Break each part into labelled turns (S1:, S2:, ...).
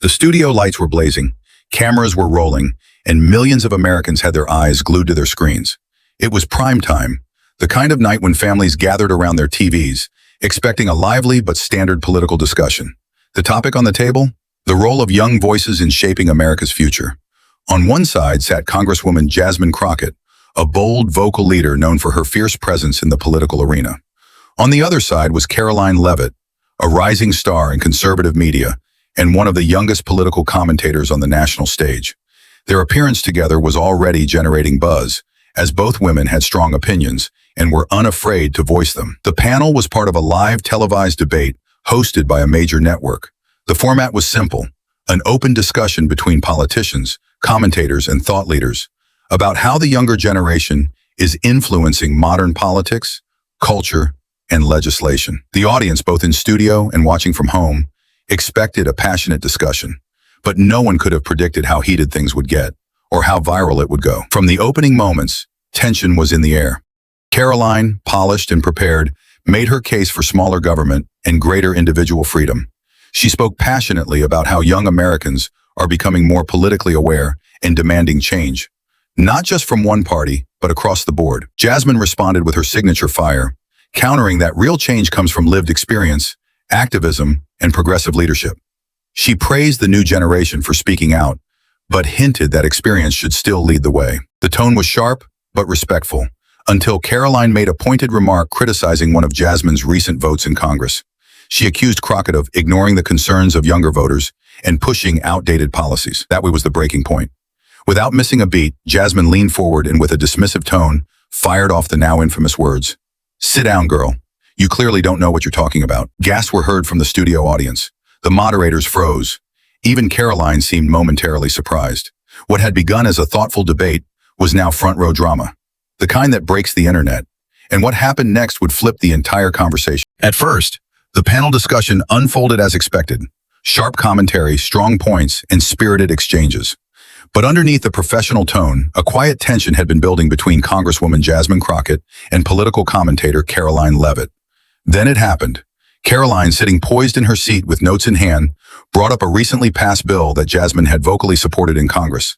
S1: The studio lights were blazing, cameras were rolling, and millions of Americans had their eyes glued to their screens. It was prime time, the kind of night when families gathered around their TVs, expecting a lively but standard political discussion. The topic on the table? The role of young voices in shaping America's future. On one side sat Congresswoman Jasmine Crockett, a bold, vocal leader known for her fierce presence in the political arena. On the other side was Karoline Leavitt, a rising star in conservative media and one of the youngest political commentators on the national stage. Their appearance together was already generating buzz, as both women had strong opinions and were unafraid to voice them. The panel was part of a live televised debate hosted by a major network. The format was simple, an open discussion between politicians, commentators, and thought leaders about how the younger generation is influencing modern politics, culture, and legislation. The audience, both in studio and watching from home, expected a passionate discussion, but no one could have predicted how heated things would get or how viral it would go. From the opening moments, tension was in the air. Karoline, polished and prepared, made her case for smaller government and greater individual freedom. She spoke passionately about how young Americans are becoming more politically aware and demanding change, not just from one party, but across the board. Jasmine responded with her signature fire, countering that real change comes from lived experience, activism, and progressive leadership. She praised the new generation for speaking out, but hinted that experience should still lead the way. The tone was sharp, but respectful, until Karoline made a pointed remark criticizing one of Jasmine's recent votes in Congress. She accused Crockett of ignoring the concerns of younger voters and pushing outdated policies. That was the breaking point. Without missing a beat, Jasmine leaned forward and with a dismissive tone, fired off the now infamous words, "Sit down, girl. You clearly don't know what you're talking about." Gasps were heard from the studio audience. The moderators froze. Even Karoline seemed momentarily surprised. What had begun as a thoughtful debate was now front-row drama, the kind that breaks the internet. And what happened next would flip the entire conversation. At first, the panel discussion unfolded as expected. Sharp commentary, strong points, and spirited exchanges. But underneath the professional tone, a quiet tension had been building between Congresswoman Jasmine Crockett and political commentator Karoline Leavitt. Then it happened. Karoline, sitting poised in her seat with notes in hand, brought up a recently passed bill that Jasmine had vocally supported in Congress.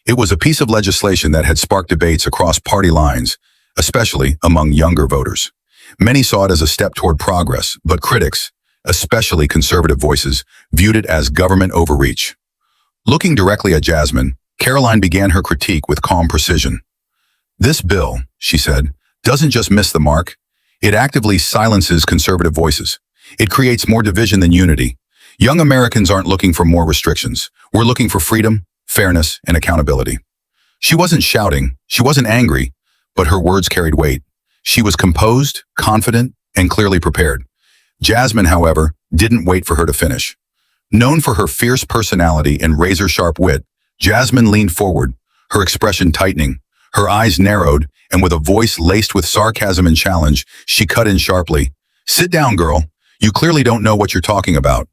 S1: It was a piece of legislation that had sparked debates across party lines, especially among younger voters. Many saw it as a step toward progress, but critics, especially conservative voices, viewed it as government overreach. Looking directly at Jasmine, Karoline began her critique with calm precision. "This bill," she said, "doesn't just miss the mark. It actively silences conservative voices. It creates more division than unity. Young Americans aren't looking for more restrictions. We're looking for freedom, fairness, and accountability." She wasn't shouting, she wasn't angry, but her words carried weight. She was composed, confident, and clearly prepared. Jasmine, however, didn't wait for her to finish. Known for her fierce personality and razor-sharp wit, Jasmine leaned forward, her expression tightening, her eyes narrowed, and with a voice laced with sarcasm and challenge, she cut in sharply. "Sit down, girl. You clearly don't know what you're talking about."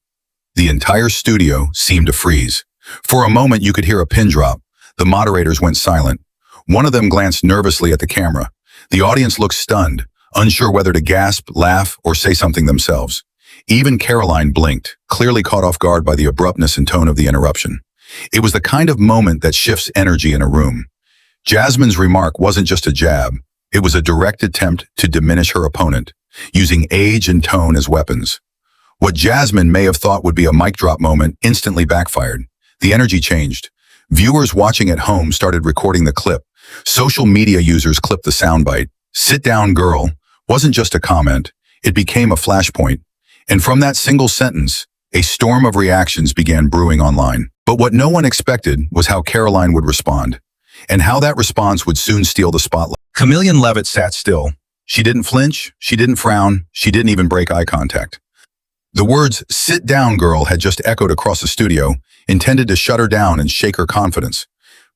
S1: The entire studio seemed to freeze. For a moment, you could hear a pin drop. The moderators went silent. One of them glanced nervously at the camera. The audience looked stunned, unsure whether to gasp, laugh, or say something themselves. Even Karoline blinked, clearly caught off guard by the abruptness and tone of the interruption. It was the kind of moment that shifts energy in a room. Jasmine's remark wasn't just a jab. It was a direct attempt to diminish her opponent, using age and tone as weapons. What Jasmine may have thought would be a mic drop moment instantly backfired. The energy changed. Viewers watching at home started recording the clip. Social media users clipped the soundbite. "Sit down, girl," wasn't just a comment. It became a flashpoint. And from that single sentence, a storm of reactions began brewing online. But what no one expected was how Karoline would respond, and how that response would soon steal the spotlight. Karoline Leavitt sat still. She didn't flinch, she didn't frown, she didn't even break eye contact. The words, "Sit down, girl," had just echoed across the studio, intended to shut her down and shake her confidence.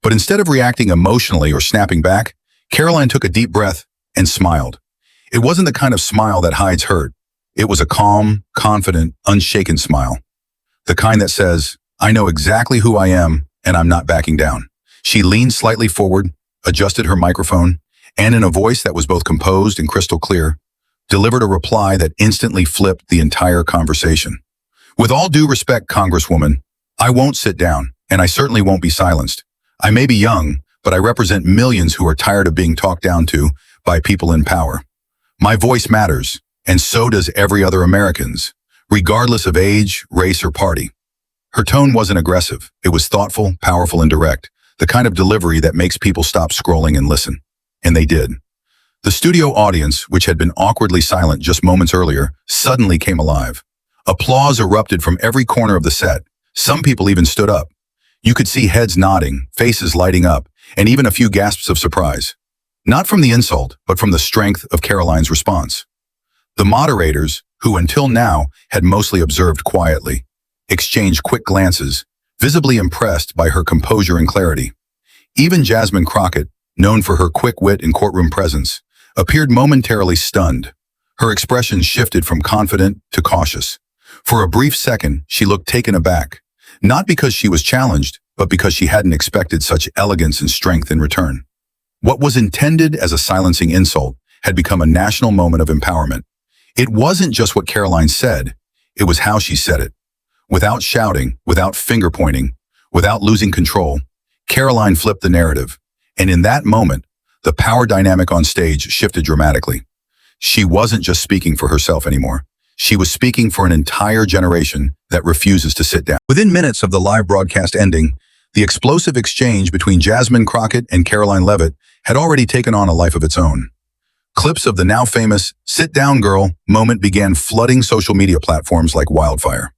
S1: But instead of reacting emotionally or snapping back, Karoline took a deep breath and smiled. It wasn't the kind of smile that hides hurt. It was a calm, confident, unshaken smile. The kind that says, "I know exactly who I am, and I'm not backing down." She leaned slightly forward, adjusted her microphone, and in a voice that was both composed and crystal clear, delivered a reply that instantly flipped the entire conversation. "With all due respect, Congresswoman, I won't sit down, and I certainly won't be silenced. I may be young, but I represent millions who are tired of being talked down to by people in power. My voice matters, and so does every other American's, regardless of age, race, or party. Her tone wasn't aggressive. It was thoughtful, powerful, and direct, the kind of delivery that makes people stop scrolling and listen. And they did. The studio audience, which had been awkwardly silent just moments earlier, suddenly came alive. Applause erupted from every corner of the set. Some people even stood up. You could see heads nodding, faces lighting up, and even a few gasps of surprise. Not from the insult, but from the strength of Karoline's response. The moderators, who until now had mostly observed quietly, exchanged quick glances, visibly impressed by her composure and clarity. Even Jasmine Crockett, known for her quick wit and courtroom presence, appeared momentarily stunned. Her expression shifted from confident to cautious. For a brief second, she looked taken aback, not because she was challenged, but because she hadn't expected such elegance and strength in return. What was intended as a silencing insult had become a national moment of empowerment. It wasn't just what Karoline said, it was how she said it. Without shouting, without finger-pointing, without losing control, Karoline flipped the narrative. And in that moment, the power dynamic on stage shifted dramatically. She wasn't just speaking for herself anymore. She was speaking for an entire generation that refuses to sit down. Within minutes of the live broadcast ending, the explosive exchange between Jasmine Crockett and Karoline Leavitt had already taken on a life of its own. Clips of the now famous "sit down girl" moment began flooding social media platforms like wildfire.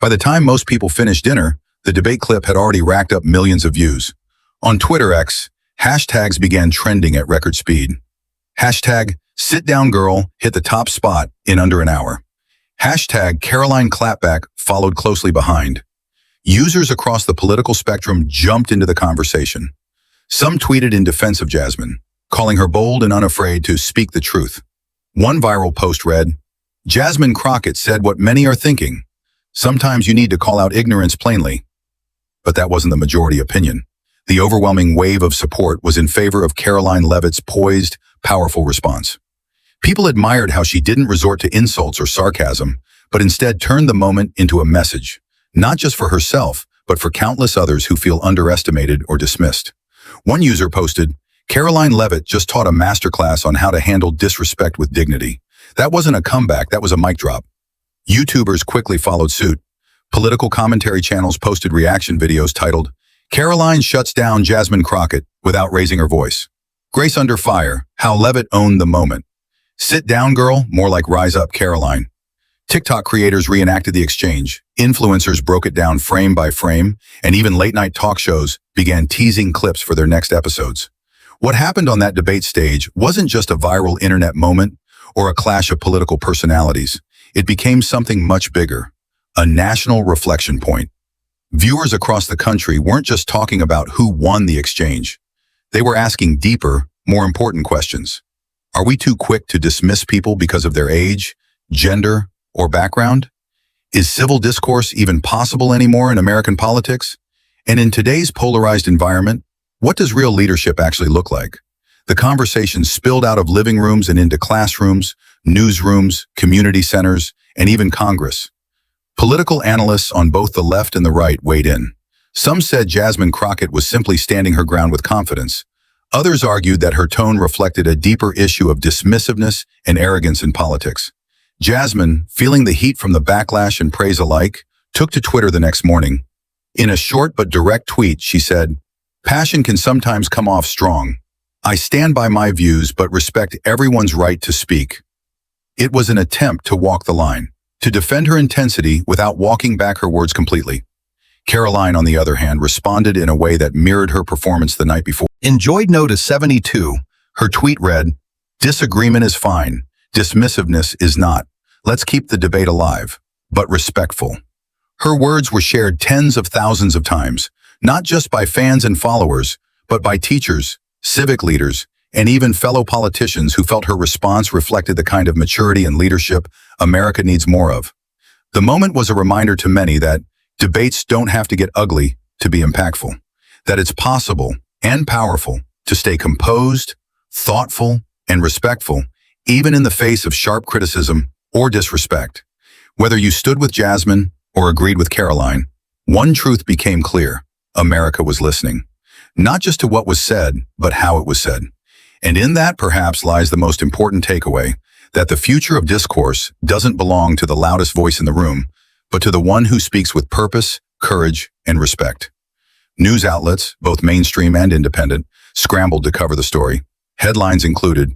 S1: By the time most people finished dinner, the debate clip had already racked up millions of views. On Twitter X, hashtags began trending at record speed. Hashtag "sit down girl" hit the top spot in under an hour. Hashtag Karoline Clapback followed closely behind. Users across the political spectrum jumped into the conversation. Some tweeted in defense of Jasmine, calling her bold and unafraid to speak the truth. One viral post read, "Jasmine Crockett said what many are thinking. Sometimes you need to call out ignorance plainly." But that wasn't the majority opinion. The overwhelming wave of support was in favor of Karoline Leavitt's poised, powerful response. People admired how she didn't resort to insults or sarcasm, but instead turned the moment into a message, not just for herself, but for countless others who feel underestimated or dismissed. One user posted, "Karoline Leavitt just taught a masterclass on how to handle disrespect with dignity. That wasn't a comeback, that was a mic drop." YouTubers quickly followed suit. Political commentary channels posted reaction videos titled, "Karoline shuts down Jasmine Crockett without raising her voice. Grace under fire, how Leavitt owned the moment. Sit down girl, more like rise up Karoline." TikTok creators reenacted the exchange, influencers broke it down frame by frame, and even late-night talk shows began teasing clips for their next episodes. What happened on that debate stage wasn't just a viral internet moment or a clash of political personalities. It became something much bigger, a national reflection point. Viewers across the country weren't just talking about who won the exchange. They were asking deeper, more important questions. Are we too quick to dismiss people because of their age, gender, or background? Is civil discourse even possible anymore in American politics? And in today's polarized environment, what does real leadership actually look like? The conversation spilled out of living rooms and into classrooms, newsrooms, community centers, and even Congress. Political analysts on both the left and the right weighed in. Some said Jasmine Crockett was simply standing her ground with confidence. Others argued that her tone reflected a deeper issue of dismissiveness and arrogance in politics. Jasmine, feeling the heat from the backlash and praise alike, took to Twitter the next morning. In a short but direct tweet, she said, "Passion can sometimes come off strong. I stand by my views but respect everyone's right to speak." It was an attempt to walk the line, to defend her intensity without walking back her words completely. Karoline, on the other hand, responded in a way that mirrored her performance the night before. Enjoyed Notice 72, her tweet read, "Disagreement is fine. Dismissiveness is not. Let's keep the debate alive, but respectful." Her words were shared tens of thousands of times, not just by fans and followers, but by teachers, civic leaders, and even fellow politicians who felt her response reflected the kind of maturity and leadership America needs more of. The moment was a reminder to many that debates don't have to get ugly to be impactful, that it's possible and powerful to stay composed, thoughtful, and respectful, even in the face of sharp criticism or disrespect. Whether you stood with Jasmine or agreed with Karoline, One truth became clear. America was listening. Not just to what was said, but how it was said. And in that perhaps lies the most important takeaway, that the future of discourse doesn't belong to the loudest voice in the room, but to the one who speaks with purpose, courage, and respect. News outlets, both mainstream and independent, scrambled to cover the story. Headlines included,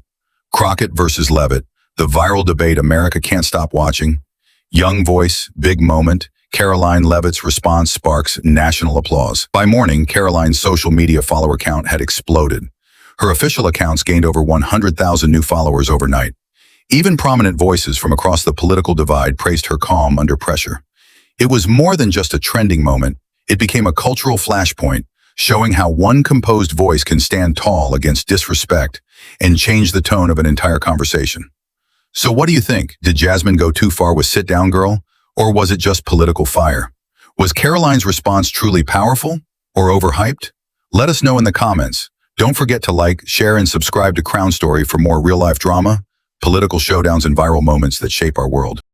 S1: Crockett versus Leavitt, the viral debate America can't stop watching. Young voice, big moment. Karoline Leavitt's response sparks national applause. By morning, Karoline's social media follower count had exploded. Her official accounts gained over 100,000 new followers overnight. Even prominent voices from across the political divide praised her calm under pressure. It was more than just a trending moment. It became a cultural flashpoint, showing how one composed voice can stand tall against disrespect and change the tone of an entire conversation. So what do you think? Did Jasmine go too far with Sit Down Girl? Or was it just political fire? Was Karoline's response truly powerful or overhyped? Let us know in the comments. Don't forget to like, share, and subscribe to Crown Story for more real-life drama, political showdowns, and viral moments that shape our world.